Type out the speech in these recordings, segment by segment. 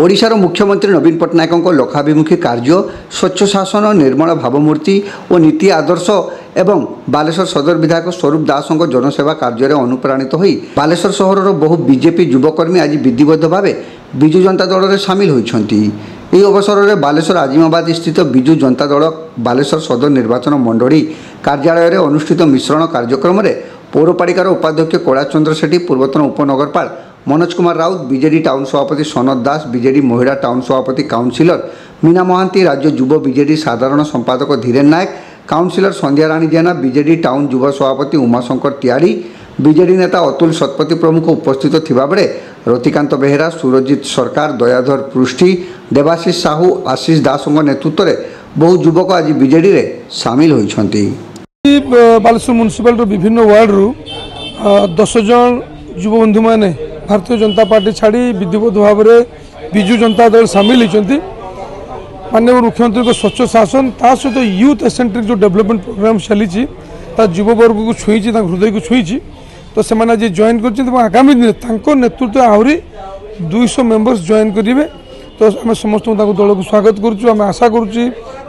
ओडिशार मुख्यमंत्री नवीन पट्टनायक लोकाभिमुखी कार्य स्वच्छ शासन निर्मल भावमूर्ति और नीति आदर्श एवं बालेश्वर सदर विधायक स्वरूप दास जनसेवा कार्य अनुप्राणित होई बालेश्वर सहर बहु बीजेपी युवकर्मी आज विधिवत भाव विजु जनता दल में सामिल होती। यह अवसर में बालेश्वर आजिमाबाद स्थित विजु जनता दल बालेश्वर सदर निर्वाचन मंडली कार्यालय अनुष्ठित मिश्रण कार्यक्रम में पौरपालिकार उपाध्यक्ष कैलाश सेठी पूर्वतन उपनगरपाल मनोज कुमार राउत बीजेडी टाउन सभापति सनत दास बीजेडी महिला टाउन सभापति काउंसिलर मीना महांती राज्य युव बीजेडी साधारण संपादक धीरेन नायक काउंसिलर संध्या राणी जेना बीजेडी टाउन युव सभापति उमाशंकर त्याड़ी बीजेडी नेता अतुल शतपथी प्रमुख उपस्थित थिबा बेले रतिकांत बेहेरा सुरजित सरकार दयाधर पृष्टि देवाशीष साहू आशीष दास नेतृत्व में बहु युवक आज बीजेडी रे सामिल होइछंती। बालेश्वर म्युनिसिपाल विभिन्न वार्ड रु 10 जन युव बंधु मैंने भारतीय जनता पार्टी छाड़ी विधिवत भाव में विजु जनता दल सामिल होती। माननीय मुख्यमंत्री को स्वच्छ शासन ता सहित यूथ एसेंट्रिक जो डेवलपमेंट प्रोग्राम चली युववर्ग को छुई हृदय को छुई तो से आज जॉइन कर आगामी दिन नेतृत्व आहरी 200 मेंबर्स जॉइन करेंगे। तो आम समस्त दल को स्वागत करुँ आशा करुँ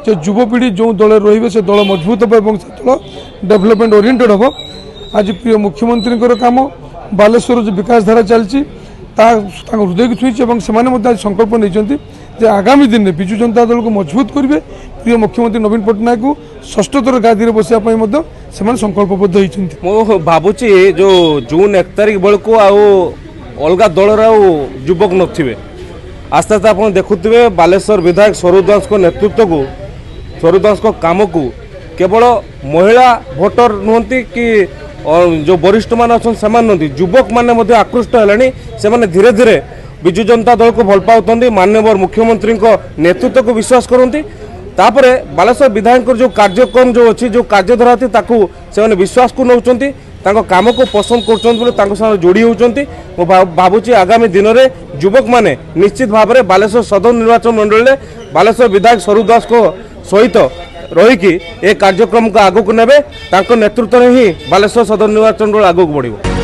युवपीढ़ी जो दल रे से दल मजबूत हम दल डेवलपमेंट ओरिएंटेड हम। आज प्रिय मुख्यमंत्री काम बालेश्वर जो विकास धारा चलती हृदय को छुई से संकल्प नहीं आगामी दिन में विजु जनता दल को मजबूत करेंगे। प्रिय मुख्यमंत्री नवीन पट्टनायक को षष्ठ थर गादी बसापी से संकल्पबद्ध होती। भावुची जो जून 1 तारिख बेलू अलग दलर युवक नथिबे आस्ते आस्ते आप देखुवे बालेश्वर विधायक स्वरूप दास को नेतृत्व को स्वरूप दास को काम को केवल महिला भोटर नुहति कि जो वरिष्ठ मान अच्छा नुहति युवक मैंने आकृष्ट है धीरे धीरे विजु जनता दल को भल पाते माननीय मुख्यमंत्री नेतृत्व को विश्वास करती। तापर बालेश्वर विधायक जो कार्यक्रम जो अच्छी जो कार्यधारा से विश्वास को नौकरी काम को पसंद कर जोड़ी होती। भावुची आगामी दिन में युवक मैंने निश्चित भाव में बालेश्वर सदर निर्वाचन मंडल में बालेश्वर विधायक स्वरूप दास को सहित रहीकि ए कार्यक्रम को आगक ने नेतृत्व में ही बालेश्वर सदर निर्वाचन मंडल आगक बढ़।